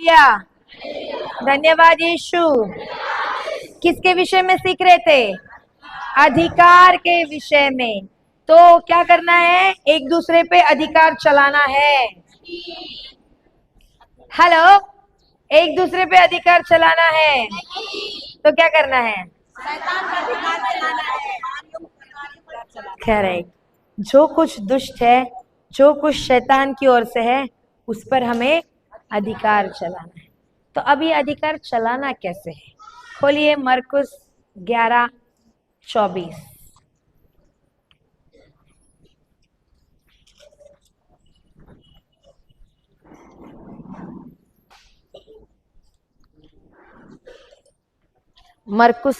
Hallelujah, धन्यवाद यीशु। किसके विषय में सीख रहे थे? अधिकार के विषय में। तो क्या करना है? एक दूसरे पे अधिकार चलाना है। हेलो, एक दूसरे पे अधिकार चलाना है तो क्या करना है? करेक्ट। जो कुछ दुष्ट है, जो कुछ शैतान की ओर से है, उस पर हमें अधिकार चलाना है। तो अब ये अधिकार चलाना कैसे है? खोलिए मरकुस 11:24। मरकुस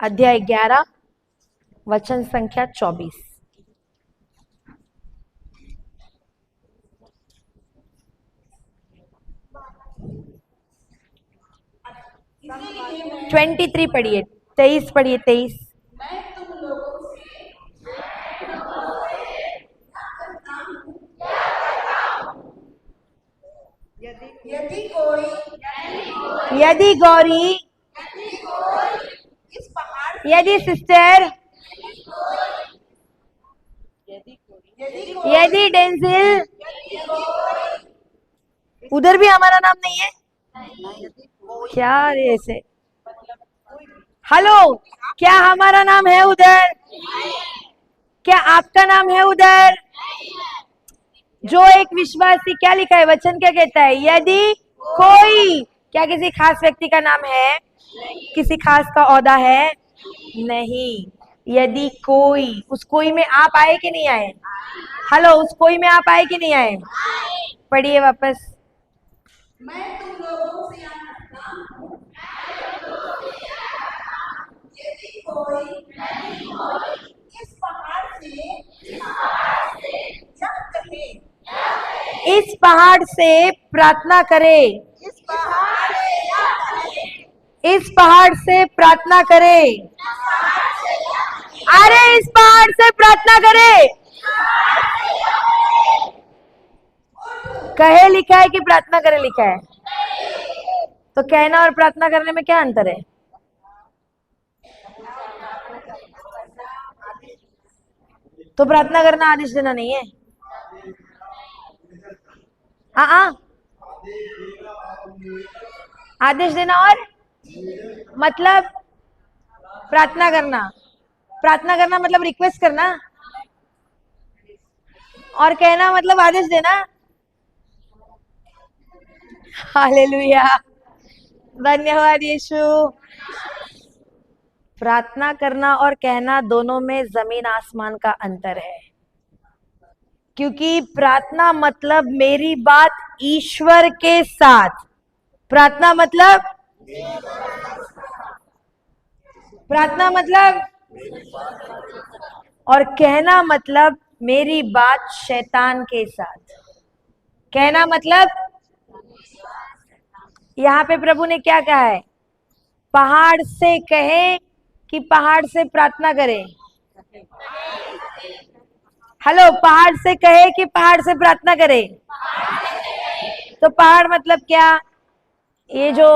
अध्याय 11 वचन संख्या 24। 23 पढ़िए, 23 पढ़िए, 23। यदि गौरी, यदि सिस्टर, यदि डेंजिल, उधर भी हमारा नाम नहीं है क्या? ऐसे हेलो, क्या हमारा नाम है उधर? क्या आपका नाम है उधर? जो एक विश्वासी, क्या लिखा है वचन, क्या कहता है? यदि कोई, क्या किसी खास व्यक्ति का नाम है? किसी खास का औहदा है? नहीं। यदि कोई, उस कोई में आप आए कि नहीं आए? हेलो, उस कोई में आप आए कि नहीं आए? पढ़िए वापस। मैं तुम लोगों से यदि कोई इस पहाड़ से जब कहे, इस पहाड़ से प्रार्थना करे, इस पहाड़ से प्रार्थना करे, अरे इस पहाड़ से प्रार्थना करे, कहे लिखा है कि प्रार्थना करे लिखा है? तो कहना और प्रार्थना करने में क्या अंतर है? तो प्रार्थना करना आदेश देना नहीं है। आदेश देना और मतलब प्रार्थना करना, प्रार्थना करना मतलब रिक्वेस्ट करना, और कहना मतलब आदेश देना। हालेलुया, धन्यवाद यीशु। प्रार्थना करना और कहना दोनों में जमीन आसमान का अंतर है, क्योंकि प्रार्थना मतलब मेरी बात ईश्वर के साथ, प्रार्थना मतलब, प्रार्थना मतलब, और कहना मतलब मेरी बात शैतान के साथ। कहना मतलब, यहाँ पे प्रभु ने क्या कहा है? पहाड़ से कहे कि पहाड़ से प्रार्थना करे? हेलो, पहाड़ से कहे कि पहाड़ से प्रार्थना करे? तो पहाड़ मतलब क्या? ये जो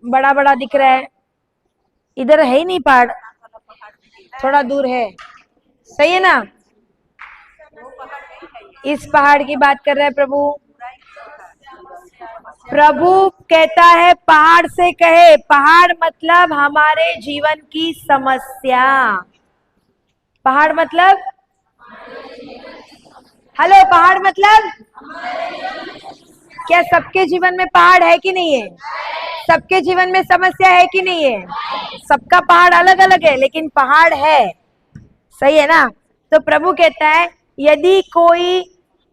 बड़ा बड़ा दिख रहा है, इधर है ही नहीं पहाड़, थोड़ा दूर है, सही है ना? इस पहाड़ की बात कर रहा है प्रभु। प्रभु कहता है पहाड़ से कहे, पहाड़ मतलब हमारे जीवन की समस्या। पहाड़ मतलब, हेलो, पहाड़ मतलब, क्या सबके जीवन में पहाड़ है कि नहीं है? सबके जीवन में समस्या है कि नहीं है? सबका पहाड़ अलग अलग है, लेकिन पहाड़ है, सही है ना? तो प्रभु कहता है यदि कोई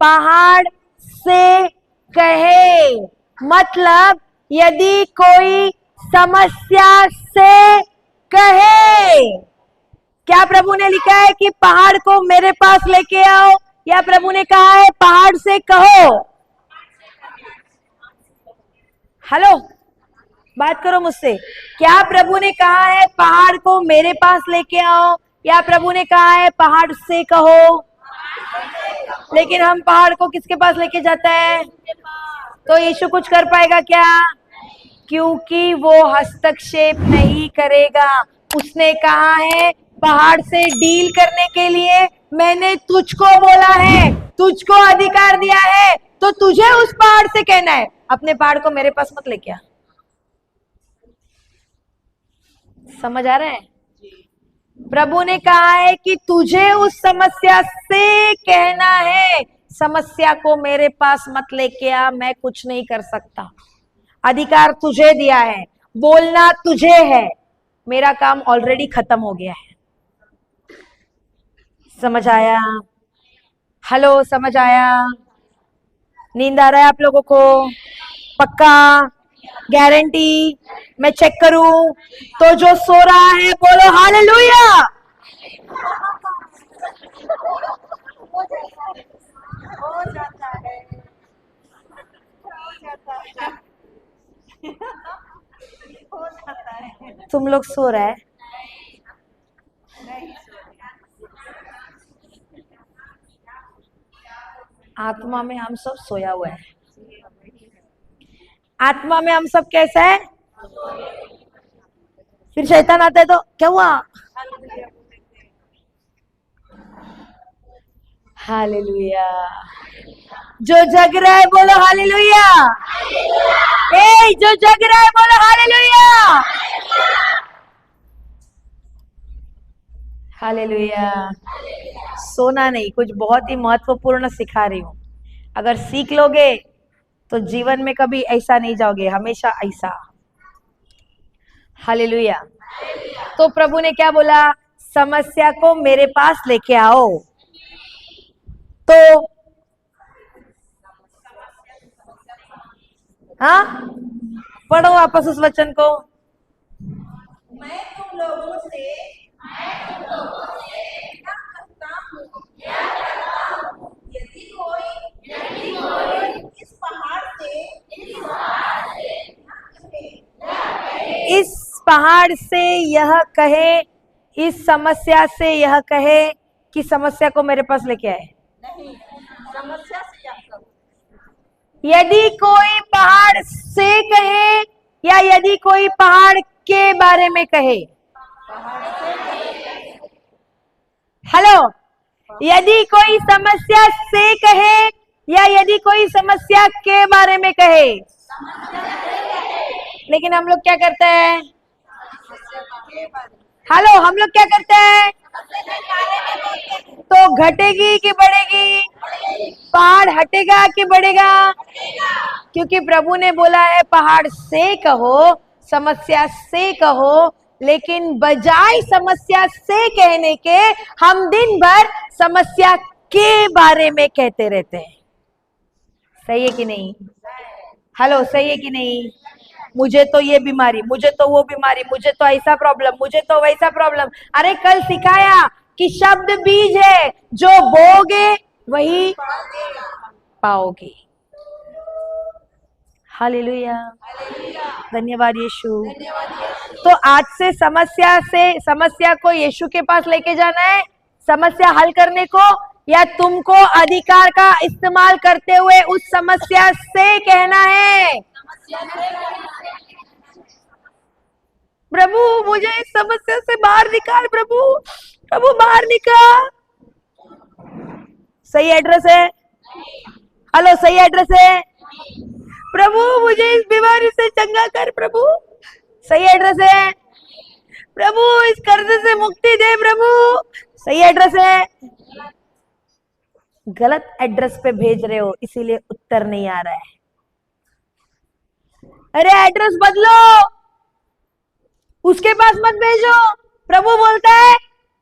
पहाड़ से कहे, मतलब यदि कोई समस्या से कहे। क्या प्रभु ने लिखा है कि पहाड़ को मेरे पास लेके आओ, या प्रभु ने कहा है पहाड़ से कहो? हेलो, बात करो मुझसे। क्या प्रभु ने कहा है पहाड़ को मेरे पास लेके आओ, या प्रभु ने कहा है पहाड़ से कहो? लेकिन हम पहाड़ को किसके पास लेके जाते हैं? तो यीशु कुछ कर पाएगा क्या? क्योंकि वो हस्तक्षेप नहीं करेगा। उसने कहा है पहाड़ से डील करने के लिए मैंने तुझको बोला है, तुझको अधिकार दिया है, तो तुझे उस पहाड़ से कहना है। अपने पहाड़ को मेरे पास मत लेके आ। समझ आ रहा है? प्रभु ने कहा है कि तुझे उस समस्या से कहना है, समस्या को मेरे पास मत लेके आ, मैं कुछ नहीं कर सकता। अधिकार तुझे दिया है, बोलना तुझे है, मेरा काम ऑलरेडी खत्म हो गया है। समझ आया? हेलो, समझ आया? नींद आ रहा है आप लोगों को? पक्का? गारंटी? मैं चेक करूं? तो जो सो रहा है बोलो हालेलुया। हो जाता है, हो जाता है, हो जाता है। तुम लोग सो रहे हैं? आत्मा में हम सब सोया हुआ है। आत्मा में हम सब कैसा है? फिर शैतान आता है तो क्या हुआ? हालेलुया। जो जग रहा है बोलो हालेलुया। ए, जो जग रहा है बोलो हालेलुया। हालेलुया। सोना नहीं, कुछ बहुत ही महत्वपूर्ण सिखा रही हूं। अगर सीख लोगे तो जीवन में कभी ऐसा नहीं जाओगे, हमेशा ऐसा। हालेलुया। तो प्रभु ने क्या बोला? समस्या को मेरे पास लेके आओ। तो हाँ, पढ़ो वापस उस वचन को। मैं तुम लोगों से क्या करता हूँ? यदि कोई इस पहाड़ से यह कहे, इस समस्या से यह कहे कि समस्या को मेरे पास लेके आए। नहीं, समस्या से यदि कोई पहाड़ से कहे या यदि कोई पहाड़ के बारे में कहे। हेलो, यदि कोई समस्या से कहे या यदि कोई समस्या के बारे में कहे। लेकिन हम लोग क्या करते हैं? हेलो, हम लोग क्या करते हैं? तो घटेगी कि बढ़ेगी? पहाड़ हटेगा कि बढ़ेगा? क्योंकि प्रभु ने बोला है पहाड़ से कहो, समस्या से कहो, लेकिन बजाय समस्या से कहने के हम दिन भर समस्या के बारे में कहते रहते हैं। सही है कि नहीं? हेलो, सही है कि नहीं? मुझे तो ये बीमारी, मुझे तो वो बीमारी, मुझे तो ऐसा प्रॉब्लम, मुझे तो वैसा प्रॉब्लम। अरे कल सिखाया कि शब्द बीज है, जो बोगे वही पाओगे। हालेलुया। धन्यवाद यीशु। तो आज से समस्या को यीशु के पास लेके जाना है, समस्या हल करने को, या तुमको अधिकार का इस्तेमाल करते हुए उस समस्या से कहना है प्रभु मुझे इस समस्या से बाहर निकाल, प्रभु प्रभु बाहर निकाल। सही एड्रेस है? हेलो, सही एड्रेस है? प्रभु मुझे इस बीमारी से चंगा कर, प्रभु सही एड्रेस है? प्रभु इस कर्ज से मुक्ति दे, प्रभु सही एड्रेस है? गलत एड्रेस पे भेज रहे हो, इसीलिए उत्तर नहीं आ रहा है। अरे एड्रेस बदलो, उसके पास मत भेजो। प्रभु बोलता है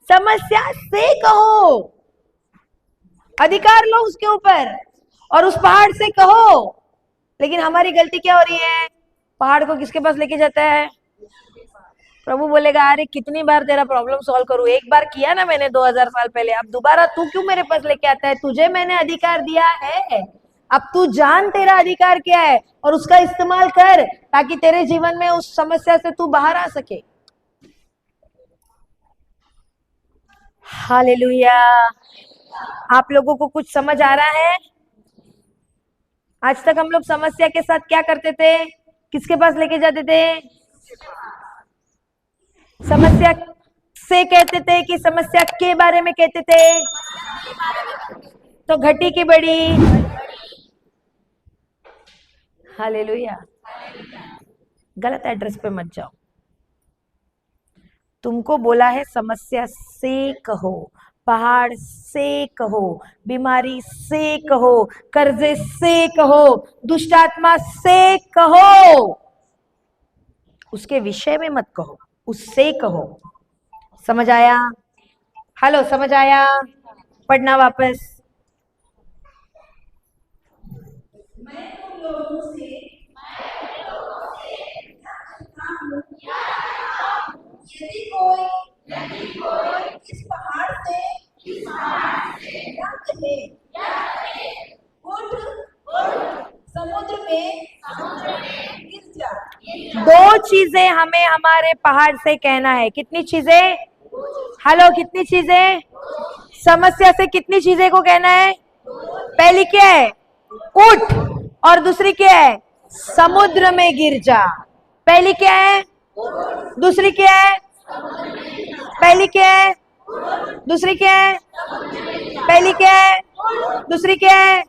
समस्या से कहो, अधिकार लो उसके ऊपर और उस पहाड़ से कहो। लेकिन हमारी गलती क्या हो रही है? पहाड़ को किसके पास लेके जाता है? प्रभु बोलेगा अरे कितनी बार तेरा प्रॉब्लम सॉल्व करूं, एक बार किया ना मैंने 2000 साल पहले, अब दोबारा तू क्यों मेरे पास लेके आता है? तुझे मैंने अधिकार दिया है, अब तू जान तेरा अधिकार क्या है और उसका इस्तेमाल कर, ताकि तेरे जीवन में उस समस्या से तू बाहर आ सके। हालेलुया। आप लोगों को कुछ समझ आ रहा है? आज तक हम लोग समस्या के साथ क्या करते थे? किसके पास लेके जाते थे? समस्या से कहते थे कि समस्या के बारे में कहते थे? तो घटी की बड़ी। हालेलुया। गलत एड्रेस पे मत जाओ। तुमको बोला है समस्या से कहो, पहाड़ से कहो, बीमारी से कहो, कर्जे से कहो, दुष्ट आत्मा से कहो, उसके विषय में मत कहो, उससे कहो। समझ आया? हेलो, समझ आया? पढ़ना वापस। मैं तुम लोगों से यदि कोई इस पहाड़ से क्या कहे, उठ समुद्र में गिर जा। दो चीजें हमें हमारे पहाड़ से कहना है। कितनी चीजें? हेलो, कितनी चीजें? समस्या से कितनी चीजें को कहना है? पहली क्या है? उठ। और दूसरी क्या है? समुद्र में गिर जा। पहली क्या है? दूसरी क्या है? पहली क्या है? दूसरी क्या है? पहली क्या है? दूसरी क्या है?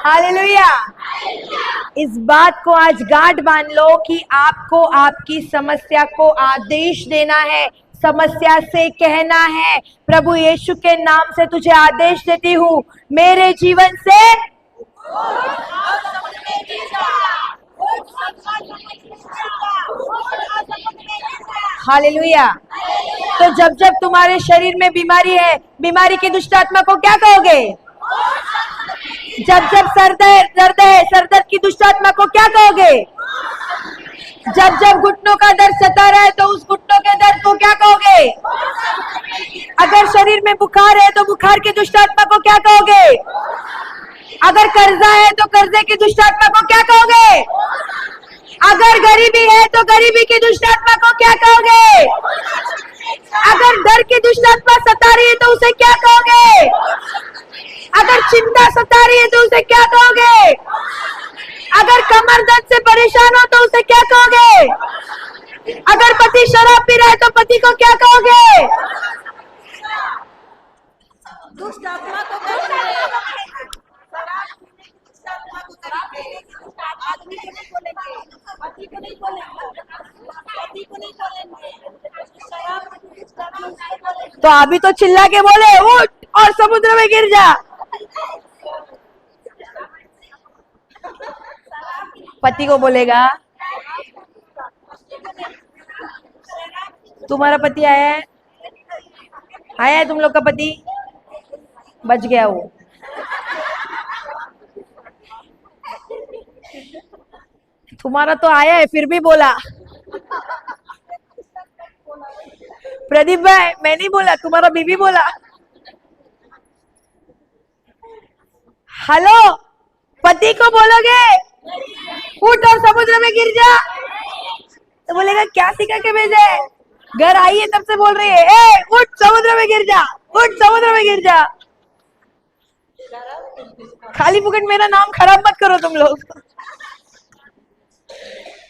हालेलुया। इस बात को आज गांठ बांध लो कि आपको आपकी समस्या को आदेश देना है, समस्या से कहना है, प्रभु यीशु के नाम से तुझे आदेश देती हूँ, मेरे जीवन से हालेलुया। तो जब जब तुम्हारे शरीर में बीमारी है, बीमारी की दुष्ट आत्मा को क्या कहोगे? जब जब दर्द है, सरदर्द की दुष्ट आत्मा को क्या कहोगे? जब जब घुटनों का दर्द सता रहा है तो उस घुटनों के दर्द को क्या कहोगे? अगर शरीर में बुखार है तो बुखार की दुष्ट आत्मा को क्या कहोगे? अगर कर्जा है तो कर्जे की दुष्ट आत्मा को क्या कहोगे? अगर गरीबी है तो गरीबी की दुष्ट आत्मा को क्या कहोगे? अगर डर की दुष्ट आत्मा सता रही है तो उसे क्या कहोगे? अगर चिंता सता रही है तो उसे क्या कहोगे? अगर कमर दर्द से परेशान हो तो उसे क्या कहोगे? अगर पति शराब पी रहा है तो पति को क्या कहोगे? दुष्ट आत्मा को आदमी को नहीं बोलेंगे, पति को नहीं बोलेंगे, पति को नहीं बोलेंगे, तो अभी तो चिल्ला के बोले उठ और समुद्र में गिर जा। पति को बोलेगा। तुम्हारा पति आया है? आया है तुम लोग का पति? बच गया वो। तुम्हारा तो आया है फिर भी बोला। प्रदीप भाई, मैं नहीं बोला, तुम्हारा बीबी बोला। हेलो, पति को बोलोगे उठ और समुद्र में गिर जा, तो बोलेगा क्या सिखा के भेजा है? घर आई है तब से बोल रही है ए उठ समुद्र में गिर जा, उठ समुद्र में गिर जा। खाली फुकट मेरा नाम खराब मत करो तुम लोग।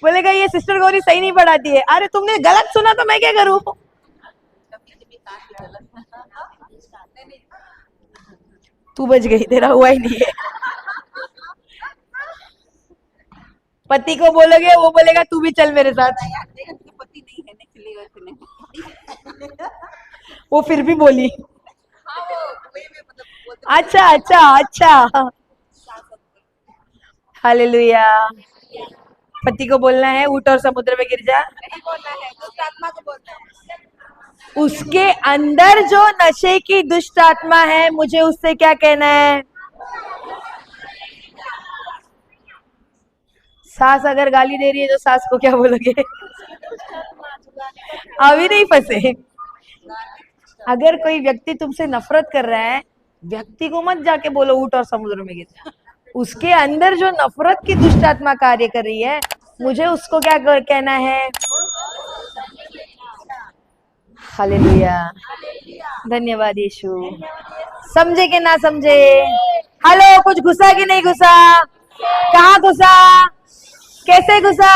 बोलेगा ये सिस्टर गौरी सही नहीं पढ़ाती है। अरे तुमने गलत सुना तो मैं क्या करूं? तू बच गई, तेरा हुआ ही नहीं है। पति को बोलोगे वो बोलेगा तू भी चल मेरे साथ। पति नहीं है, वो फिर भी बोली। अच्छा अच्छा अच्छा, हालेलुया। पति को बोलना है उठ और समुद्र में गिर जा। नहीं बोलना है, दुष्ट आत्मा को बोलना है। उसके अंदर जो नशे की दुष्ट आत्मा है, मुझे उससे क्या कहना है? सास अगर गाली दे रही है तो सास को क्या बोलोगे? अभी नहीं फंसे। अगर कोई व्यक्ति तुमसे नफरत कर रहा है, व्यक्ति को मत जाके बोलो उठ और समुद्र में गिर जा। उसके अंदर जो नफरत की दुष्ट आत्मा कार्य कर रही है, मुझे उसको क्या कहना है? हालेलुया, धन्यवाद यीशु। समझे कि ना समझे? हेलो, कुछ घुसा कि नहीं घुसा? कहाँ घुसा? कैसे घुसा?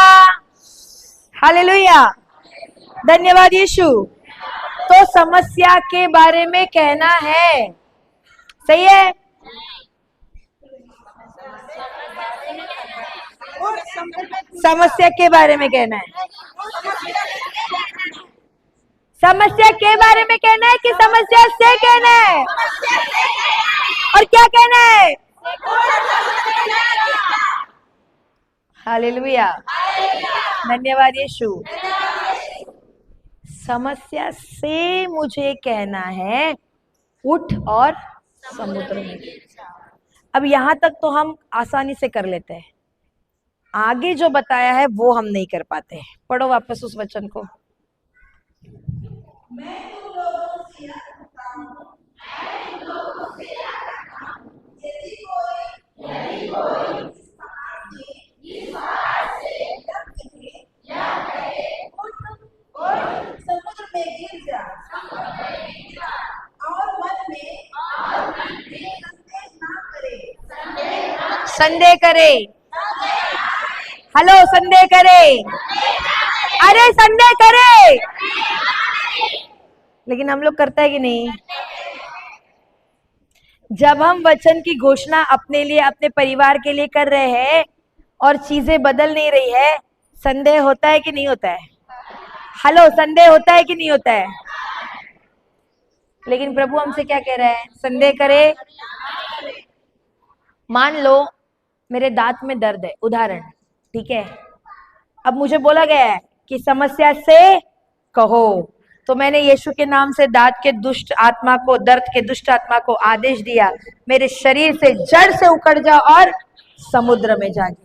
हालेलुया, धन्यवाद यीशु। तो समस्या के बारे में कहना है, सही है? समस्या के बारे में कहना है। समस्या के बारे में कहना है कि समस्या से कहना है? और क्या कहना है? हालेलुया, धन्यवाद यीशु। समस्या से मुझे कहना है उठ और समुद्र में। अब यहां तक तो हम आसानी से कर लेते हैं, आगे जो बताया है वो हम नहीं कर पाते हैं। पढ़ो वापस उस वचन को। मैं तुम लोगों से कहता हूं, यदि कोई इस बात से या कहे उठ समुद्र में गिर जा, और मन में संदेह करे। हेलो, संदेह करे। अरे संदेह करे। लेकिन हम लोग करता है कि नहीं? जब हम वचन की घोषणा अपने लिए, अपने परिवार के लिए कर रहे हैं और चीजें बदल नहीं रही है, संदेह होता है कि नहीं होता है? हेलो, संदेह होता है कि नहीं होता है? लेकिन प्रभु हमसे क्या कह रहा है? संदेह करे। मान लो मेरे दांत में दर्द है, उदाहरण, ठीक है? अब मुझे बोला गया है कि समस्या से कहो, तो मैंने यीशु के नाम से दांत के दुष्ट आत्मा को, दर्द के दुष्ट आत्मा को आदेश दिया, मेरे शरीर से जड़ से उखड़ जा और समुद्र में जागी।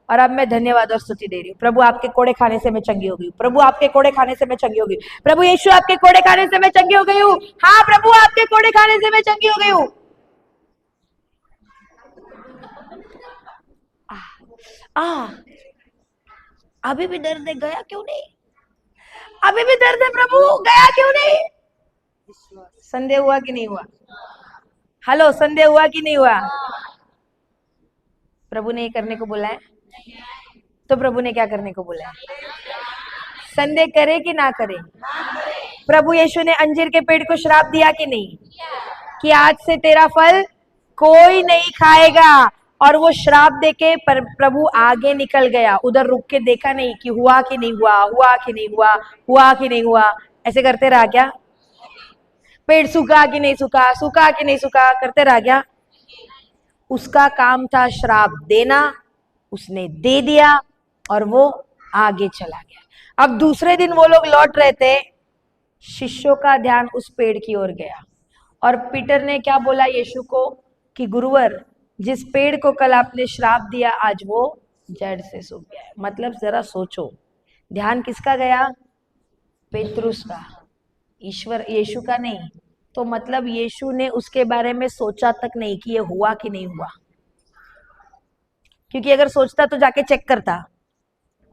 और अब मैं धन्यवाद और स्तुति दे रही हूँ, प्रभु आपके कोड़े खाने से मैं चंगी हो गई हूँ। प्रभु आपके कोड़े खाने से मैं चंगी हो गई। प्रभु यीशु आपके कोड़े खाने से मैं चंगी हो गई हूँ। हाँ प्रभु, आपके कोड़े खाने से मैं चंगी हो गई हूँ। अभी भी दर्द है, गया क्यों नहीं? अभी भी दर्द है प्रभु, गया क्यों नहीं? संदेह हुआ कि नहीं हुआ? हेलो, संदेह हुआ कि नहीं हुआ? प्रभु ने ये करने को बोला है, तो प्रभु ने क्या करने को बोला है? संदेह करे कि ना करे? प्रभु यीशु ने अंजीर के पेड़ को श्राप दिया कि नहीं, कि आज से तेरा फल कोई नहीं खाएगा? और वो श्राप देके प्रभु आगे निकल गया, उधर रुक के देखा नहीं कि हुआ कि नहीं हुआ, हुआ कि नहीं हुआ, हुआ कि नहीं हुआ। ऐसे करते रहा क्या? पेड़ सूखा कि नहीं सूखा, सूखा कि नहीं सूखा, करते रहा क्या? उसका काम था श्राप देना, उसने दे दिया और वो आगे चला गया। अब दूसरे दिन वो लोग लौट रहे थे, शिष्यों का ध्यान उस पेड़ की ओर गया और पीटर ने क्या बोला यीशु को कि गुरुवर, जिस पेड़ को कल आपने श्राप दिया आज वो जड़ से सूख गया है। मतलब जरा सोचो, ध्यान किसका गया? पेतरुस का, ईश्वर यीशु का नहीं। तो मतलब यीशु ने उसके बारे में सोचा तक नहीं कि ये हुआ कि नहीं हुआ, क्योंकि अगर सोचता तो जाके चेक करता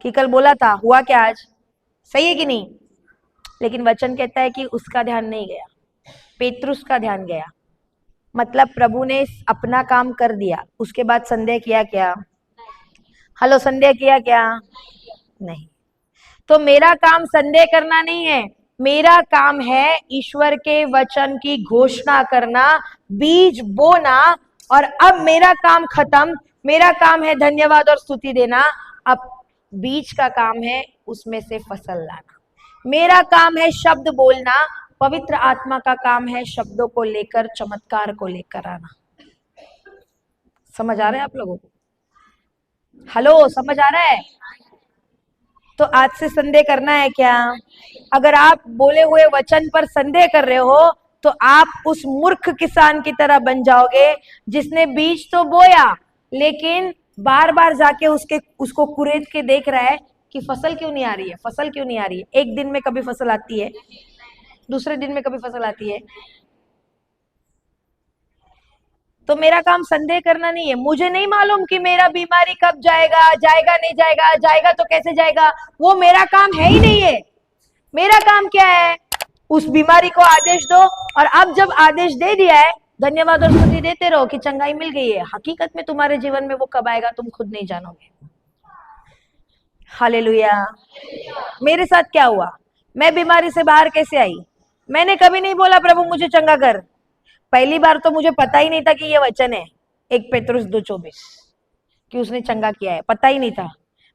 कि कल बोला था, हुआ क्या आज, सही है कि नहीं? लेकिन वचन कहता है कि उसका ध्यान नहीं गया, पेतरुस का ध्यान गया। मतलब प्रभु ने अपना काम कर दिया, उसके बाद संदेह किया क्या? हेलो, संदेह किया क्या? नहीं। तो मेरा काम संदेह करना नहीं है, मेरा काम है ईश्वर के वचन की घोषणा करना, बीज बोना, और अब मेरा काम खत्म। मेरा काम है धन्यवाद और स्तुति देना, अब बीज का काम है उसमें से फसल लाना। मेरा काम है शब्द बोलना, पवित्र आत्मा का काम है शब्दों को लेकर, चमत्कार को लेकर आना। समझ आ रहा है आप लोगों को? हेलो, समझ आ रहा है? तो आज से संदेह करना है क्या? अगर आप बोले हुए वचन पर संदेह कर रहे हो तो आप उस मूर्ख किसान की तरह बन जाओगे जिसने बीज तो बोया लेकिन बार बार जाके उसको कुरेद के देख रहा है कि फसल क्यों नहीं आ रही है, फसल क्यों नहीं आ रही है। एक दिन में कभी फसल आती है, दूसरे दिन में कभी फसल आती है। तो मेरा काम संदेह करना नहीं है। मुझे नहीं मालूम कि मेरा बीमारी कब जाएगा, जाएगा नहीं जाएगा, जाएगा तो कैसे जाएगा, वो मेरा काम है ही नहीं है। मेरा काम क्या है, उस बीमारी को आदेश दो, और अब जब आदेश दे दिया है, धन्यवाद और स्तुति देते रहो कि चंगाई मिल गई है। हकीकत में तुम्हारे जीवन में वो कब आएगा तुम खुद नहीं जानोगे। हालेलुया। मेरे साथ क्या हुआ, मैं बीमारी से बाहर कैसे आई। मैंने कभी नहीं बोला प्रभु मुझे चंगा कर। पहली बार तो मुझे पता ही नहीं था कि ये वचन है 1 पेतरुस 2:24 कि उसने चंगा किया है, पता ही नहीं था।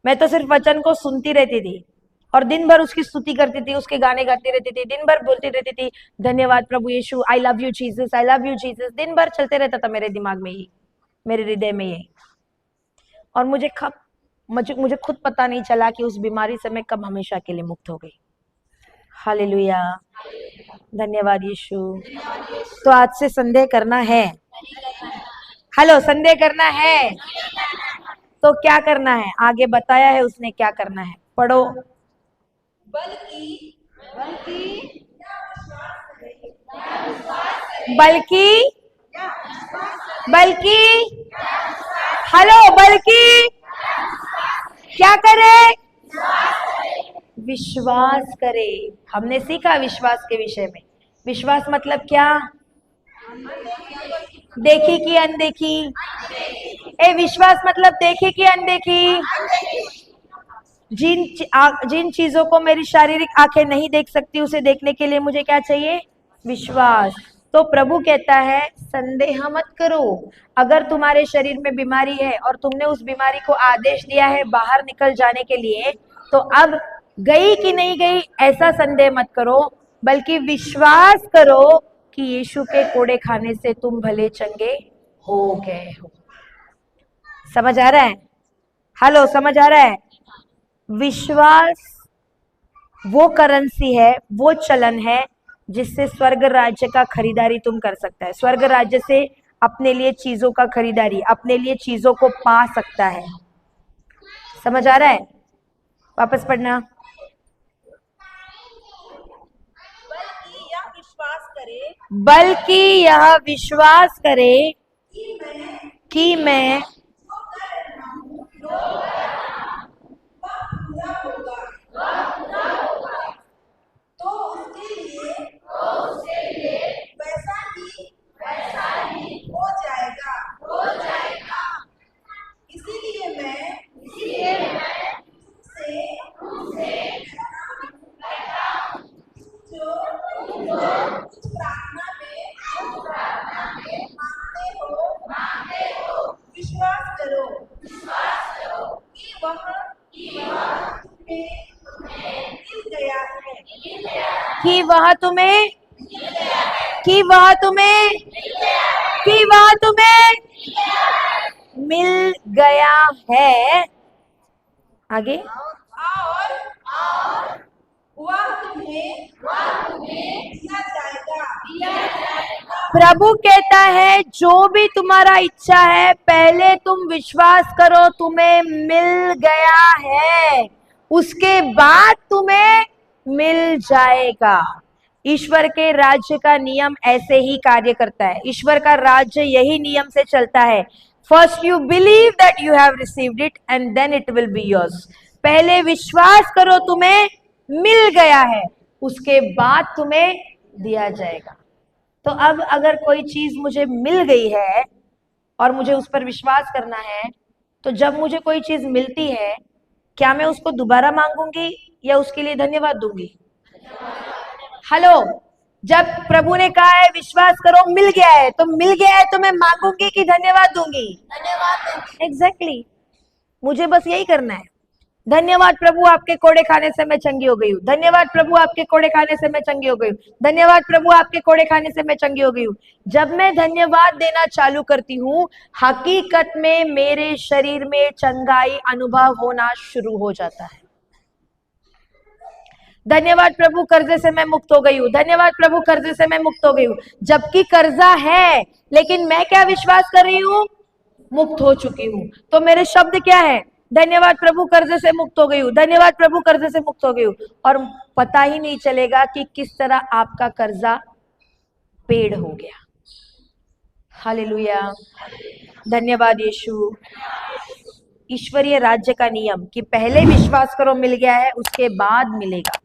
मैं तो सिर्फ वचन को सुनती रहती थी और दिन भर उसकी स्तुति करती थी, उसके गाने गाती रहती थी, दिन भर बोलती रहती थी धन्यवाद प्रभु Yeshu, I love you Jesus, I love you Jesus. दिन भर चलते रहता था मेरे दिमाग में ही, मेरे हृदय में ये। और मुझे खुद पता नहीं चला कि उस बीमारी से मैं कब हमेशा के लिए मुक्त हो गई। हालेलुया, धन्यवाद यीशु। तो आज से संदेह करना है। हेलो, संदेह करना है तो क्या करना है, आगे बताया है उसने क्या करना है, पढ़ो। बल्कि हेलो, बल्कि क्या करे, विश्वास करे। हमने सीखा विश्वास के विषय में। विश्वास मतलब क्या, देखी कि अनदेखी। विश्वास मतलब देखी कि अनदेखी। जिन चीजों को मेरी शारीरिक आंखें नहीं देख सकती, उसे देखने के लिए मुझे क्या चाहिए, विश्वास। तो प्रभु कहता है संदेह मत करो। अगर तुम्हारे शरीर में बीमारी है और तुमने उस बीमारी को आदेश दिया है बाहर निकल जाने के लिए, तो अब गई कि नहीं गई ऐसा संदेह मत करो, बल्कि विश्वास करो कि यीशु के कोड़े खाने से तुम भले चंगे हो गए हो। समझ आ रहा है? हेलो, समझ आ रहा है? विश्वास वो करेंसी है, वो चलन है जिससे स्वर्ग राज्य का खरीदारी तुम कर सकता है। स्वर्ग राज्य से अपने लिए चीजों का खरीदारी, अपने लिए चीजों को पा सकता है। समझ आ रहा है? वापस पढ़ना। बल्कि यह विश्वास करे कि मैं तो उसके लिए वैसा ही हो जाएगा। इसीलिए मैं तुमसे जो कुछ प्रार्थना में मांगते हो, विश्वास करो कि वह मिल गया है। कि वह तुम्हें मिल गया है। आगे, और वह तुम्हें दिया जाएगा। प्रभु कहता है जो भी तुम्हारा इच्छा है पहले तुम विश्वास करो तुम्हें मिल गया है, उसके बाद तुम्हें मिल जाएगा। ईश्वर के राज्य का नियम ऐसे ही कार्य करता है। ईश्वर का राज्य यही नियम से चलता है। First you believe that you have received it and then it will be yours. पहले विश्वास करो तुम्हें मिल गया है, उसके बाद तुम्हें दिया जाएगा। तो अब अगर कोई चीज मुझे मिल गई है और मुझे उस पर विश्वास करना है, तो जब मुझे कोई चीज मिलती है क्या मैं उसको दोबारा मांगूंगी या उसके लिए धन्यवाद दूंगी? हेलो, जब प्रभु ने कहा है विश्वास करो मिल गया है, तो मिल गया है तो मैं मांगूंगी कि धन्यवाद दूंगी? धन्यवाद। एग्जैक्टली, मुझे बस यही करना है। धन्यवाद प्रभु आपके कोड़े खाने से मैं चंगी हो गई हूँ। धन्यवाद प्रभु आपके कोड़े खाने से मैं चंगी हो गई हूँ। धन्यवाद प्रभु आपके कोड़े खाने से मैं चंगी हो गई हूँ। जब मैं धन्यवाद देना चालू करती हूँ, हकीकत में मेरे शरीर में चंगाई अनुभव होना शुरू हो जाता है। धन्यवाद प्रभु कर्जे से मैं मुक्त हो गई हूँ। धन्यवाद प्रभु कर्जे से मैं मुक्त हो गई हूँ। जबकि कर्जा है, लेकिन मैं क्या विश्वास कर रही हूँ? मुक्त हो चुकी हूँ। तो मेरे शब्द क्या है? धन्यवाद प्रभु कर्ज से मुक्त हो गई हूँ, धन्यवाद प्रभु कर्ज से मुक्त हो गई हूँ, और पता ही नहीं चलेगा कि किस तरह आपका कर्जा पेड़ हो गया। हालेलुया, धन्यवाद यीशु। ईश्वरीय राज्य का नियम कि पहले विश्वास करो मिल गया है, उसके बाद मिलेगा।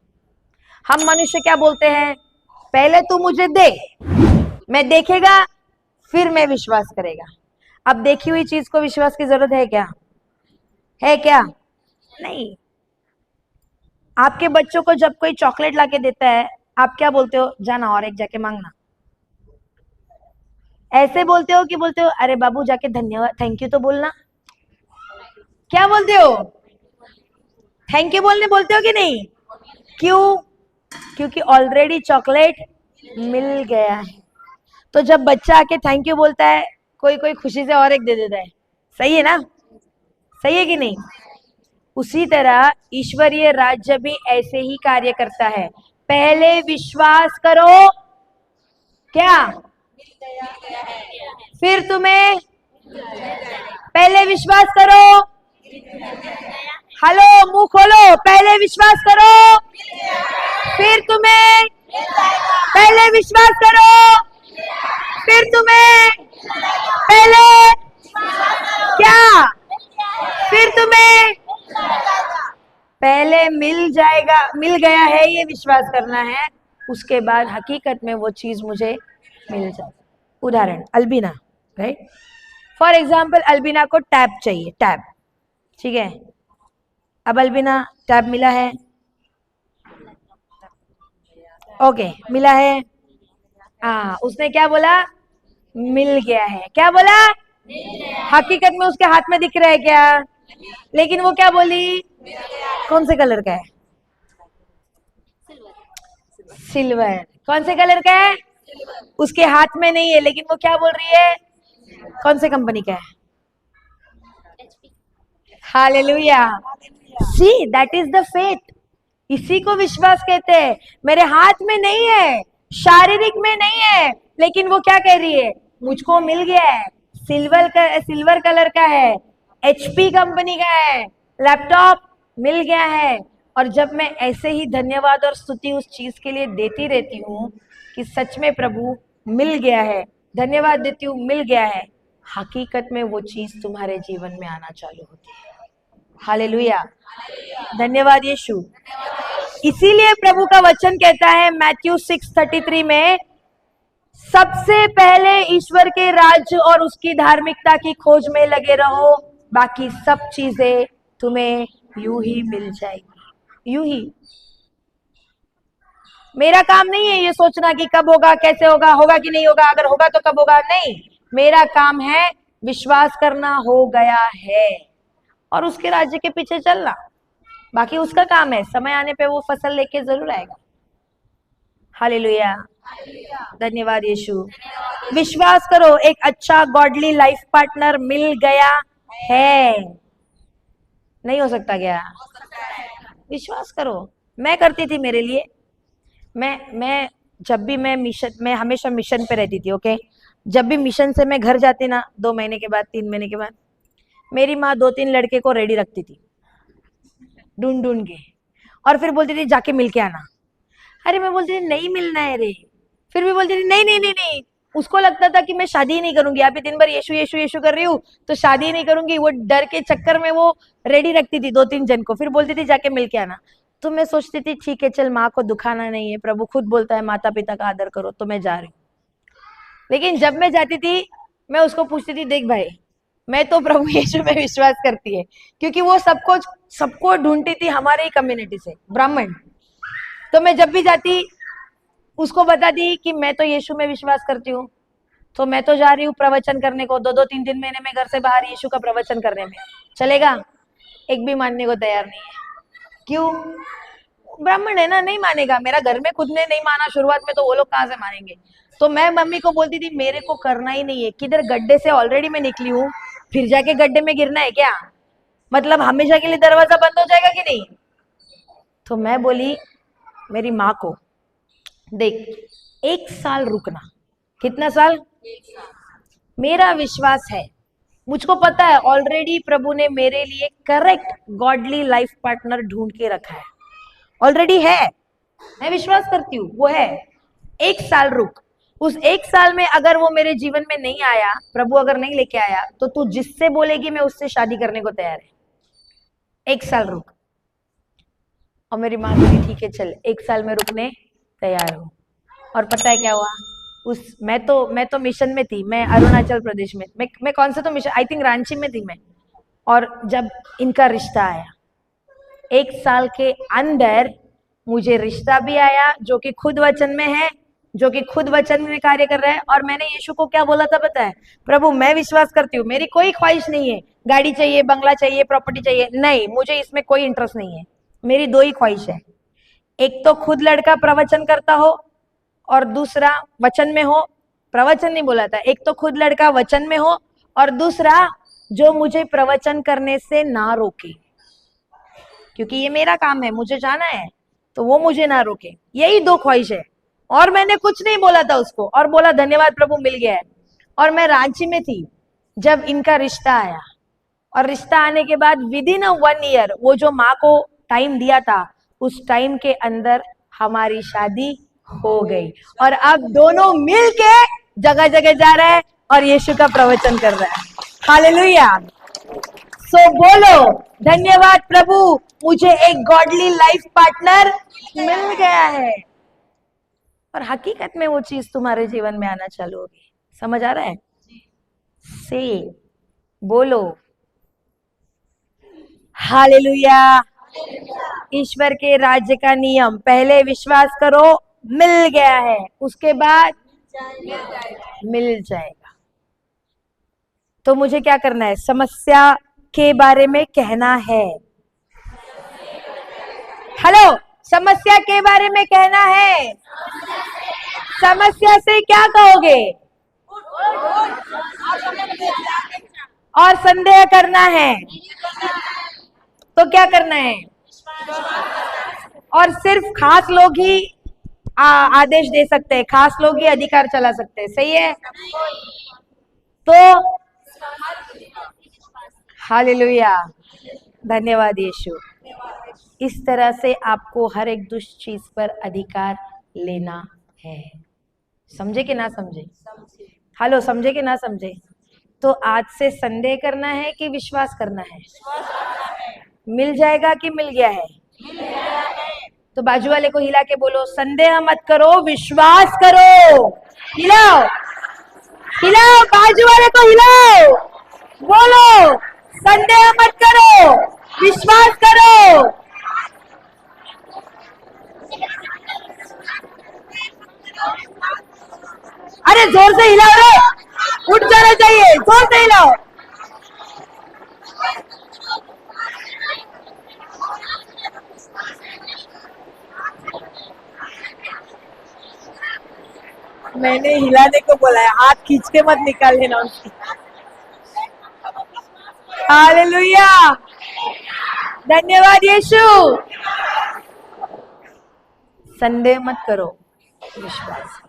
हम मनुष्य क्या बोलते हैं, पहले तू मुझे दे, मैं देखेगा, फिर मैं विश्वास करेगा। अब देखी हुई चीज को विश्वास की जरूरत है क्या? है क्या? नहीं। आपके बच्चों को जब कोई चॉकलेट लाके देता है, आप क्या बोलते हो, जाना और एक जाके मांगना, ऐसे बोलते हो कि बोलते हो अरे बाबू जाके धन्यवाद थैंक यू तो बोलना? क्या बोलते हो? थैंक यू बोलने बोलते हो कि नहीं? क्यों? क्योंकि ऑलरेडी चॉकलेट मिल गया है। तो जब बच्चा आके थैंक यू बोलता है, कोई कोई खुशी से और एक दे देता है। सही है ना? सही है कि नहीं? उसी तरह ईश्वरीय राज्य भी ऐसे ही कार्य करता है। पहले विश्वास करो, क्या? फिर तुम्हें, पहले विश्वास करो, हेलो मुंह खोलो, पहले विश्वास करो, फिर तुम्हें, पहले विश्वास करो, फिर तुम्हें, पहले क्या? फिर तुम्हें, पहले मिल जाएगा, मिल गया है ये विश्वास करना है, उसके बाद हकीकत में वो चीज मुझे मिल जाए। उदाहरण Albina, right? For example Albina को टैब चाहिए, टैब, ठीक है। अब अल्बिना टैब मिला है, ओके मिला है, हाँ उसने क्या बोला, मिल गया है। क्या बोला? हकीकत में उसके हाथ में दिख रहा है क्या? लेकिन वो क्या बोली, कौन से कलर का है? सिल्वर। कौन से कलर का है? उसके हाथ में नहीं है, लेकिन वो क्या बोल रही है, कौन से कंपनी का है? Hallelujah. See that is the faith. इसी को विश्वास कहते हैं। मेरे हाथ में नहीं है, शारीरिक में नहीं है, लेकिन वो क्या कह रही है, मुझको मिल गया है, सिल्वर कलर का है, एचपी कंपनी का है, लैपटॉप मिल गया है। और जब मैं ऐसे ही धन्यवाद और स्तुति उस चीज के लिए देती रहती हूँ कि सच में प्रभु मिल गया है, धन्यवाद देती हूँ मिल गया है, हकीकत में वो चीज तुम्हारे जीवन में आना चालू होती है। हालेलुया, धन्यवाद यीशु। इसीलिए प्रभु का वचन कहता है मैथ्यू 6:33 में, सबसे पहले ईश्वर के राज्य और उसकी धार्मिकता की खोज में लगे रहो, बाकी सब चीजें तुम्हें यूं ही मिल जाएगी। यूं ही। मेरा काम नहीं है ये सोचना कि कब होगा, कैसे होगा, होगा कि नहीं होगा, अगर होगा तो कब होगा, नहीं। मेरा काम है विश्वास करना हो गया है और उसके राज्य के पीछे चलना। बाकी उसका काम है, समय आने पे वो फसल लेके जरूर आएगा। हालेलुया, धन्यवाद यीशु। विश्वास करो, एक अच्छा गॉडली लाइफ पार्टनर मिल गया है। नहीं हो सकता क्या? विश्वास करो। मैं करती थी मेरे लिए, मैं जब भी मैं हमेशा मिशन पे रहती थी, ओके। जब भी मिशन से मैं घर जाती ना, 2 महीने के बाद, 3 महीने के बाद, मेरी माँ 2-3 लड़के को रेडी रखती थी ढूंढ ढूंढ के, और फिर बोलती थी जाके मिल के आना। अरे मैं बोलती थी नहीं मिलना है रे, फिर भी बोलती थी नहीं नहीं नहीं नहीं। उसको लगता था कि मैं शादी ही नहीं करूंगी, अभी दिन भर यीशु यीशु यीशु कर रही हूँ तो शादी ही नहीं करूंगी। वो डर के चक्कर में वो रेडी रखती थी 2-3 जन को, फिर बोलती थी जाके मिल के आना। तो मैं सोचती थी ठीक है चल, माँ को दुखाना नहीं है, प्रभु खुद बोलता है माता पिता का आदर करो, तो मैं जा रही हूँ। लेकिन जब मैं जाती थी, मैं उसको पूछती थी देख भाई, मैं तो प्रभु यीशु में विश्वास करती है, क्योंकि वो सबको ढूंढती थी हमारे ही कम्युनिटी से, ब्राह्मण। तो मैं जब भी जाती उसको बताती कि मैं तो यीशु में विश्वास करती हूँ, तो मैं तो जा रही हूँ प्रवचन करने को, 2-2 3-3 महीने में घर से बाहर यीशु का प्रवचन करने में। चलेगा? एक भी मानने को तैयार नहीं है। क्यों? ब्राह्मण है ना, नहीं मानेगा। मेरा घर में खुद ने नहीं माना शुरुआत में, तो वो लोग कहाँ से मानेंगे? तो मैं मम्मी को बोलती थी मेरे को करना ही नहीं है, किधर गड्ढे से ऑलरेडी मैं निकली हूँ, फिर जाके गड्ढे में गिरना है क्या? मतलब हमेशा के लिए दरवाजा बंद हो जाएगा कि नहीं? तो मैं बोली मेरी माँ को, देख 1 साल रुकना। कितना साल? मेरा विश्वास है मुझको पता है ऑलरेडी प्रभु ने मेरे लिए करेक्ट गॉडली लाइफ पार्टनर ढूंढ के रखा है, ऑलरेडी है, मैं विश्वास करती हूँ वो है। 1 साल रुक, उस 1 साल में अगर वो मेरे जीवन में नहीं आया, प्रभु अगर नहीं लेके आया, तो तू जिससे बोलेगी मैं उससे शादी करने को तैयार है। 1 साल रुक। और मेरी माँ बोली ठीक है चल 1 साल में रुकने तैयार हूँ। और पता है क्या हुआ, मैं तो मिशन में थी, मैं अरुणाचल प्रदेश में, मैं कौन से तो मिशन, आई थिंक रांची में थी मैं। और जब इनका रिश्ता आया 1 साल के अंदर, मुझे रिश्ता भी आया जो कि खुद वचन में है, जो कि खुद वचन में कार्य कर रहा है। और मैंने यीशु को क्या बोला था पता है, प्रभु मैं विश्वास करती हूँ, मेरी कोई ख्वाहिश नहीं है, गाड़ी चाहिए, बंगला चाहिए, प्रॉपर्टी चाहिए, नहीं, मुझे इसमें कोई इंटरेस्ट नहीं है। मेरी 2 ही ख्वाहिश है, एक तो खुद लड़का प्रवचन करता हो और दूसरा वचन में हो। प्रवचन नहीं बोला था, एक तो खुद लड़का वचन में हो और दूसरा जो मुझे प्रवचन करने से ना रोके, क्योंकि ये मेरा काम है, मुझे जाना है, तो वो मुझे ना रोके। यही 2 ख्वाहिश है। और मैंने कुछ नहीं बोला था उसको, और बोला धन्यवाद प्रभु मिल गया है। और मैं रांची में थी जब इनका रिश्ता आया, और रिश्ता आने के बाद विद इन 1 ईयर, वो जो माँ को टाइम दिया था उस टाइम के अंदर हमारी शादी हो गई। और अब दोनों मिलके जगह जगह जा रहा है और यीशु का प्रवचन कर रहा है। हालेलुया। सो बोलो धन्यवाद प्रभु, मुझे एक गॉडली लाइफ पार्टनर मिल गया है। और हकीकत में वो चीज तुम्हारे जीवन में आना चालू होगी। समझ आ रहा है? से बोलो हालेलुया। ईश्वर के राज्य का नियम, पहले विश्वास करो मिल गया है, उसके बाद मिल जाएगा। तो मुझे क्या करना है? समस्या के बारे में कहना है। हेलो, समस्या के बारे में कहना है। समस्या से क्या कहोगे? और संदेह करना है तो क्या करना है? और सिर्फ खास लोग ही आदेश दे सकते हैं, खास लोग ही अधिकार चला सकते हैं, सही है? तो हालेलुया, धन्यवाद यीशु। इस तरह से आपको हर एक दुष्ट चीज पर अधिकार लेना है। समझे कि ना समझे? हेलो, समझे कि ना समझे? तो आज से संदेह करना है कि विश्वास करना है? मिल जाएगा कि मिल गया है? तो बाजू वाले को हिला के बोलो, संदेह मत करो, विश्वास करो। हिलाओ हिलाओ, बाजू वाले को हिलाओ, बोलो संदेह मत करो, विश्वास करो। अरे जोर से हिलाओ रे, उठ जाना चाहिए, जोर से हिलाओ। मैंने हिलाने को बोला है, हाथ खींच के मत निकाल लेना उसकी। हालेलुया, धन्यवाद यीशु। संदेह मत करो, विश्वास।